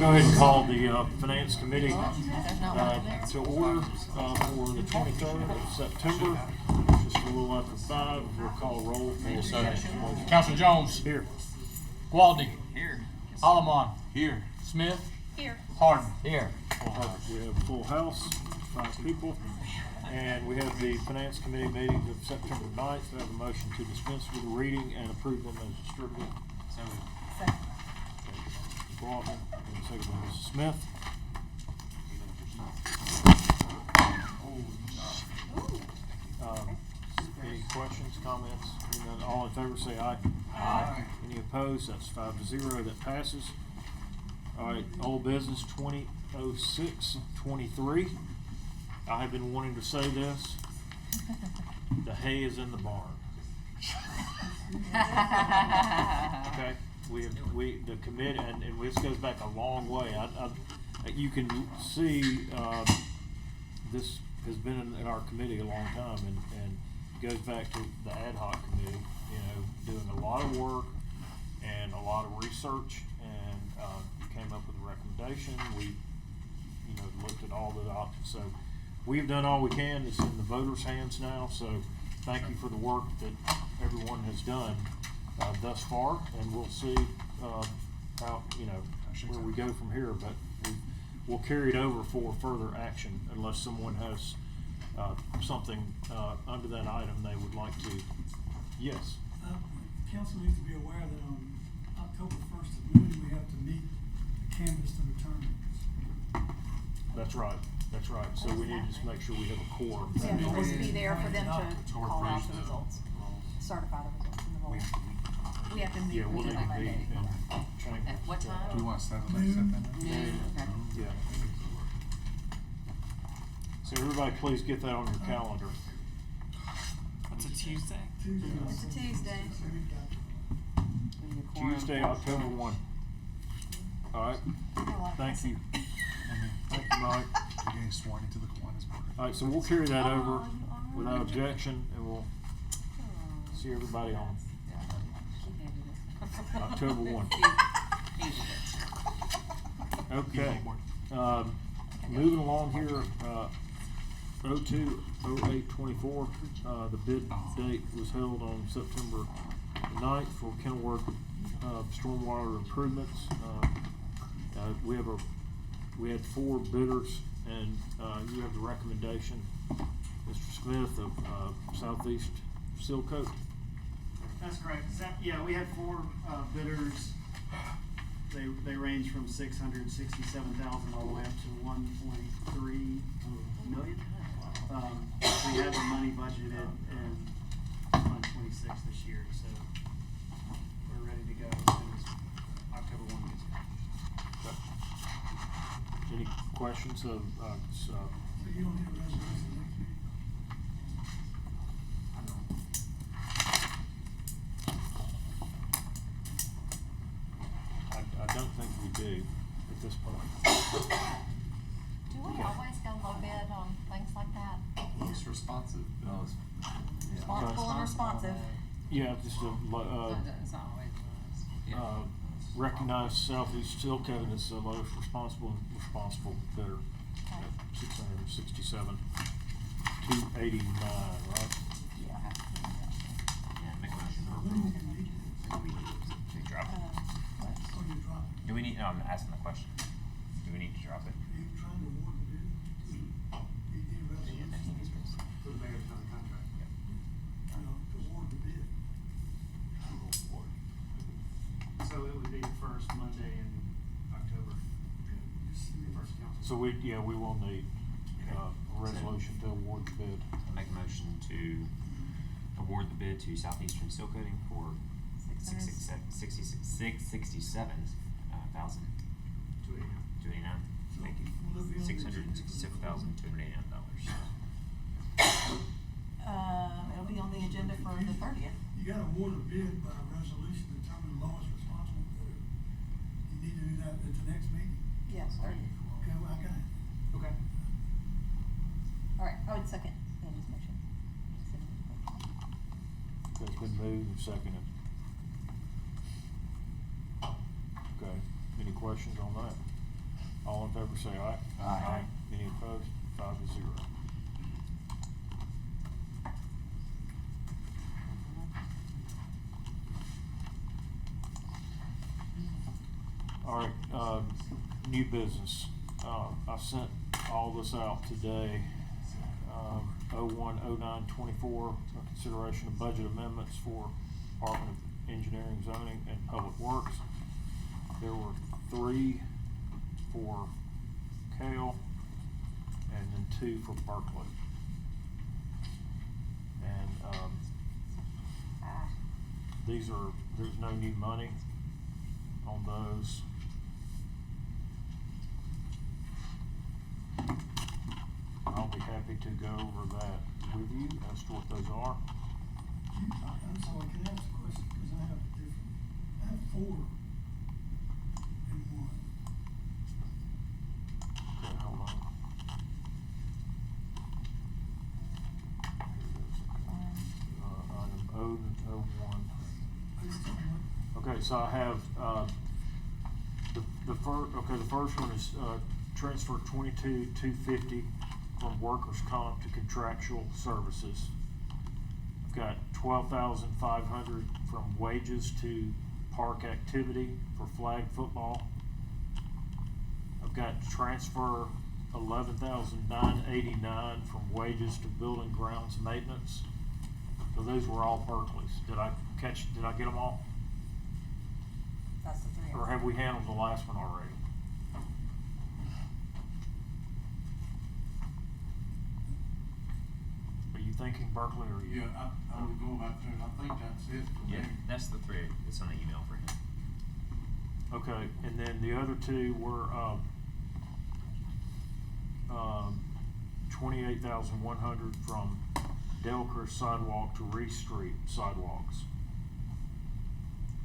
Go ahead and call the Finance Committee to order for the 23rd of September. Just a little after 5. We'll call roll for Councilman Jones. Here. Gwaltney. Here. Allamon. Here. Smith. Here. Harden. Here. We have a full house, 5 people. And we have the Finance Committee meetings of September 9th. We have a motion to dispense with the reading and approve them as distributed. Second. Gwaltney, and second by Mrs. Smith. Any questions, comments? Hearing none, all in favor say aye. Aye. Any opposed? That's 5-0. That passes. All right, old business 2006-23. I have been wanting to say this. The hay is in the barn. Okay. The committee, and this goes back a long way. You can see this has been in our committee a long time, and it goes back to the ad hoc committee. Doing a lot of work and a lot of research, and came up with a recommendation. We, looked at all the options. So we've done all we can. It's in the voters' hands now. So thank you for the work that everyone has done thus far, and we'll see how where we go from here. But we'll carry it over for further action unless someone has something under that item they would like to. Yes. Council needs to be aware that on October 1st at noon, we have to meet the canvas the return. That's right. That's right. So we need to just make sure we have a quorum. Yeah, it needs to be there for them to call out the results, certify the results in the vote. We have to meet Yeah, we'll with need them to on meet Monday. and change. At what time? Do we want to set Noon. that? Noon, okay. Yeah. So everybody please get that on your calendar. It's a Tuesday. It's a Tuesday. Tuesday, October 1. All right. Thank you. Thank you, Mike. We're getting sworn into the Kiwanis board. All right, so we'll carry that over without objection, and we'll see everybody on October 1. Okay. Moving along here, 02-08-24, the bid date was held on September 9th for Kenilworth stormwater improvements. We had 4 bidders, and you have the recommendation, Mr. Smith of Southeast Seal Coat. That's correct. Yeah, we had 4 bidders. They range from $667,000 all the way up to $1.3 million. We have the money budgeted in Fund 26 this year, so we're ready to go as soon as October 1 gets here. Any questions of, So you don't need a resolution next meeting? I don't think we do at this point. Do we always go low bid on things like that? Most responsive. Responsible and responsive. Yeah, just It's not always. recognize Southeast Seal Coat as the lowest responsible bidder at $667,289, right? Oh, you drop it. Do we need, no, I'm asking the question. Do we need to drop it? Are you trying to award the bid? You need a resolution? For the mayor's on the contract. To award the bid. So it would be the first Monday in October, the first council. So we will need a resolution to award the bid. I'll make a motion to award the bid to Southeastern Seal Coating for $667,289. Thank you. $667,289. It'll be on the agenda for the 30th. You gotta award a bid by resolution to determine the lowest responsible bidder. You need to do that at the next meeting? Yes, 30th. Okay, well, I got it. Okay. All right, I would second Andy's motion. It's been moved and seconded. Okay, any questions on that? say aye. Aye. Any opposed? 5-0. All right, new business. I sent all this out today. 01/09/24, consideration of budget amendments for Department of Engineering, Zoning, and Public Works. There were 3 for Cale, and then 2 for Berkeley. And, there's no new money on those. I'll be happy to go over that with you as to what those are. I'm sorry, can I ask a question, because I have I have 4 in one. Okay, hold on. Item O1. Please tell me what. Okay, so I have, the first one is, transfer 22,250 from workers' comp to contractual services. I've got 12,500 from wages to park activity for flag football. I've got transfer 11,989 from wages to building grounds maintenance. So those were all Berkeley's. Did I get them all? That's the 3. Or have we handled the last one already? Are you thinking Berkeley or you? Yeah, I would go back to it. I think that's it. for Yeah, me. that's the 3. It's on the email for him. Okay, and then the other 2 were, 28,100 from Delcre sidewalk to Reese Street sidewalks.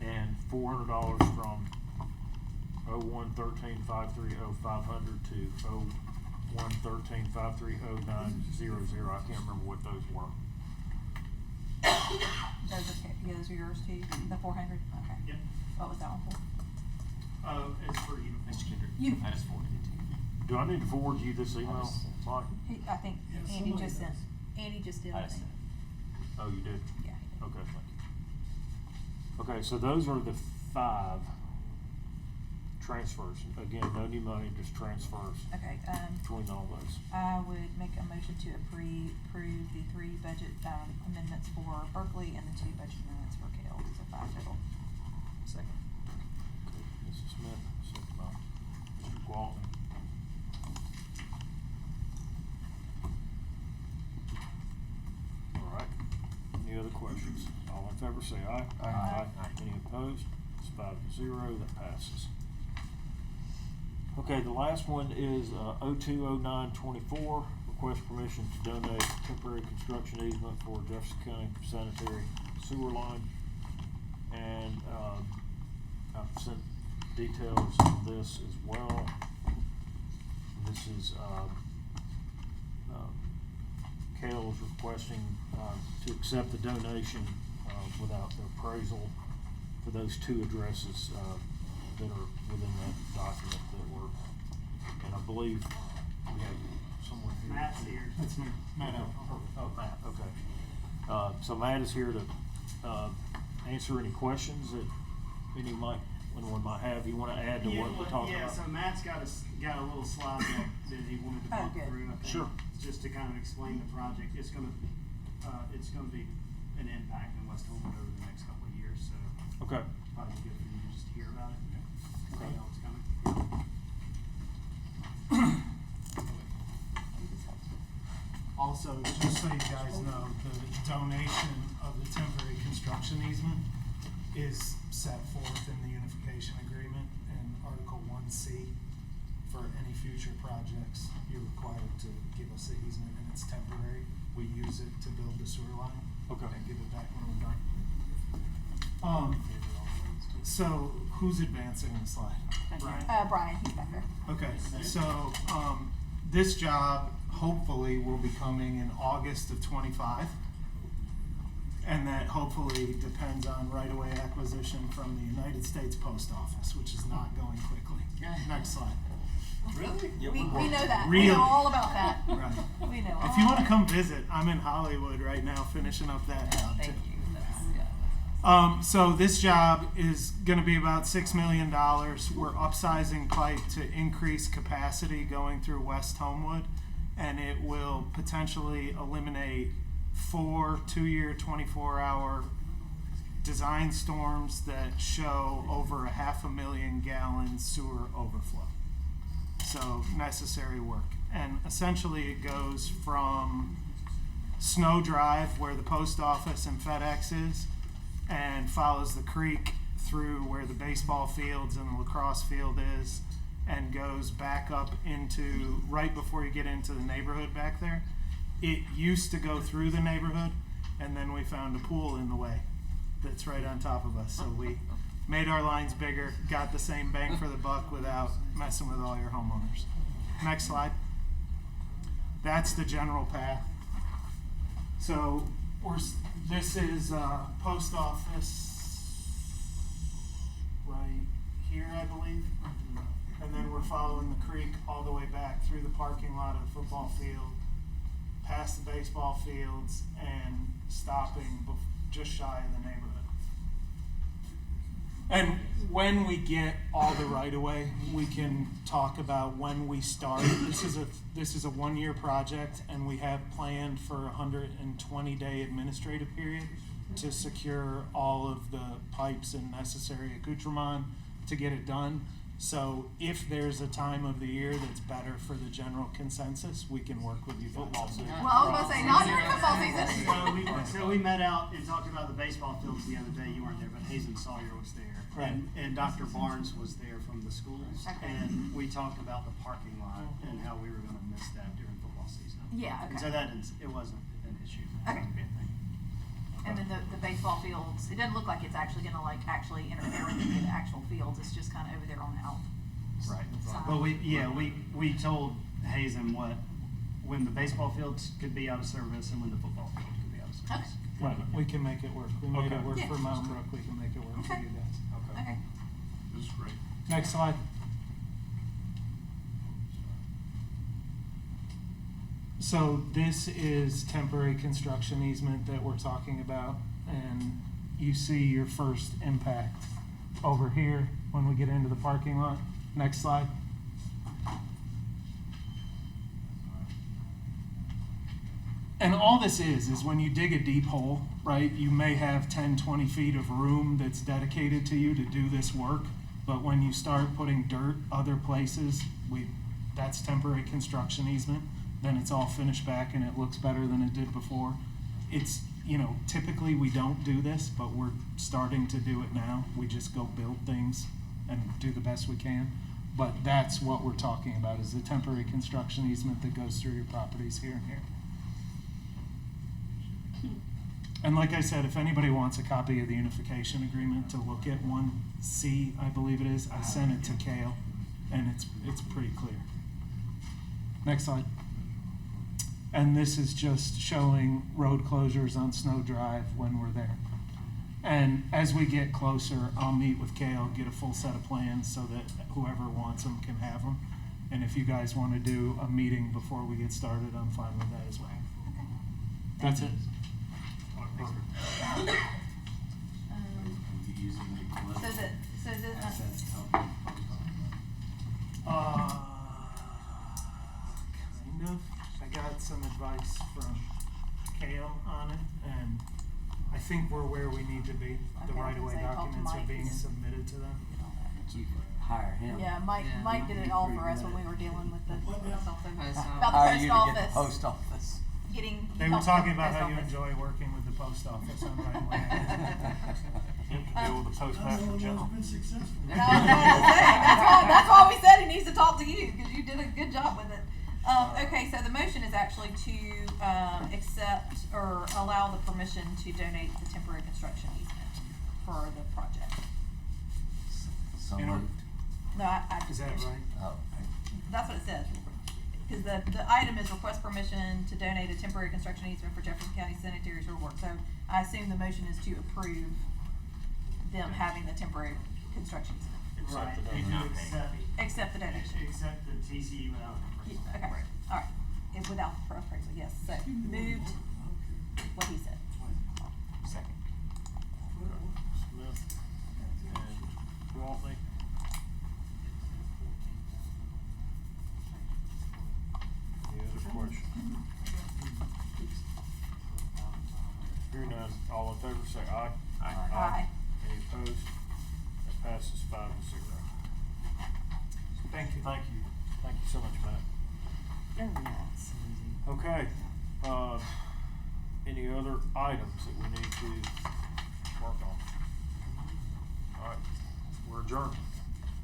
And $400 from 01/13/530 to 01/13/530 I can't remember what those were. Those are yours too, the 400, okay. Yep. What was that one for? It's for uniform. Mr. Kendrick, You- I just forwarded it to you. Do I need to forward you this email, Mike? I think Yeah, Andy somebody just sent, does. Andy just did, I I just think. sent it. Oh, you did? Yeah, he did. Okay, thank you. Okay, so those are the 5 transfers. Again, no new money, just transfers Okay, between all those. I would make a motion to approve the 3 budget, amendments for Berkeley and the 2 budget amendments for Cale, so 5 total. Second. Okay, Mrs. Smith, second by Mr. Gwaltney. All right, any other questions? All in favor say aye. Aye. Any opposed? It's 5-0, that passes. Okay, the last one is, 02/09/24, request permission to donate temporary construction easement for Jefferson County sanitary sewer line. And, I've sent details of this as well. This is, Cale is requesting, to accept the donation, without the appraisal for those 2 addresses, that are within that document that were, and I believe we have someone here. Matt's here. That's me, Matt. Oh, Matt, okay. So Matt is here to, answer any questions that anyone might have. You wanna add to what we're talking about? Yeah, so Matt's got a little slide deck that he wanted to Oh, walk good. through, I think. Sure. Just to kind of explain the project. It's gonna be an impact in West Homewood over the next couple of years, so Okay, probably good for you to just hear about it. Okay. You know what's coming. Also, just so you guys know, the donation of the temporary construction easement is set forth in the unification agreement in Article 1C. For any future projects, you're required to give us the easement, and it's temporary. We use it to build the sewer line. Okay. And give it back when we're done. So who's advancing the slide? Brian, he's back there. Okay, so, this job hopefully will be coming in August of '25. And that hopefully depends on right-of-way acquisition from the United States Post Office, which is not going quickly. Next slide. Really? We know that. We Really? know all about that. Right. We know. If you want to come visit, I'm in Hollywood right now finishing up that job Thank too. you. That's, So this job is gonna be about $6 million. We're upsizing pipe to increase capacity going through West Homewood, and it will potentially eliminate 4 2-year, 24-hour design storms that show over 500,000 gallon sewer overflow. So necessary work. And essentially it goes from Snow Drive, where the post office and FedEx is, and follows the creek through where the baseball fields and the lacrosse field is, and goes back up into, right before you get into the neighborhood back there. It used to go through the neighborhood, and then we found a pool in the way that's right on top of us. So we made our lines bigger, got the same bang for the buck without messing with all your homeowners. Next slide. That's the general path. So this is post office right here, I believe. And then we're following the creek all the way back through the parking lot of the football field, past the baseball fields, and stopping just shy of the neighborhood. And when we get all the right of way, we can talk about when we start. This is a 1-year project, and we have planned for a 120-day administrative period to secure all of the pipes and necessary accoutrement to get it done. So if there's a time of the year that's better for the general consensus, we can work with you. Football season. well, I was gonna say not during football season. So we met out and talked about the baseball fields the other day. You weren't there, but Hazen Sawyer was there. Right. And Dr. Barnes was there from the schools. Okay. And we talked about the parking lot and how we were gonna miss that during football season. Yeah, And so okay. it wasn't an issue. Okay. And then the baseball fields, it doesn't look like it's actually gonna actually interfere with the actual fields. It's just kind of over there on the out. Right. side. But we told Hazen when the baseball fields could be out of service and when the football field could be out of service. Right, we can make it work. We made Okay. it work Yeah. for Mountain Brook. We can make it work for Okay. you guys. Okay. This is great. Next slide. So this is temporary construction easement that we're talking about, and you see your first impact over here when we get into the parking lot. Next slide. And all this is when you dig a deep hole, right, you may have 10, 20 feet of room that's dedicated to you to do this work. But when you start putting dirt other places, that's temporary construction easement. Then it's all finished back and it looks better than it did before. It's, typically we don't do this, but we're starting to do it now. We just go build things and do the best we can. But that's what we're talking about, is the temporary construction easement that goes through your properties here and here. And like I said, if anybody wants a copy of the unification agreement to look at 1C, I believe it is, I sent it to Kale, and it's pretty clear. Next slide. And this is just showing road closures on Snow Drive when we're there. And as we get closer, I'll meet with Kale, get a full set of plans so that whoever wants them can have them. And if you guys want to do a meeting before we get started, I'm fine with that as well. That's it. Kind of. I got some advice from Kale on it, and I think we're where we need to be. The Okay, right-of-way so talk to documents are Mike being and- submitted to them. Hire him. Yeah, Mike did it all for us when we were dealing with the about the Hire you post to get office. the post office. Getting They were help talking with the about how post you office. enjoy working with the post office on right-of-way. You have to deal with the I'm postmaster the one general. that's been successful. And I was going to say, that's why we said he needs to talk to you, because you did a good job with it. Okay, so the motion is actually to accept or allow the permission to donate the temporary construction easement for the project. So You know- moved. No, I Is that right? Oh. That's what it says. Because the item is request permission to donate a temporary construction easement for Jefferson County sanitary sewer work. So I assume the motion is to approve them having the temporary construction easement. Right. Accept the If you donation. accept Accept the donation. the TCE without an appraisal. Okay, alright, and without the appraisal, yes, so moved what he said. Second. Smith and Waltney. Any other questions? Hearing none, all in favor say aye. Aye. Any opposed? That passes 5-0. Thank you. Thank you. Thank you so much, Matt. Very nice. Okay, any other items that we need to work on? All right, we're adjourned.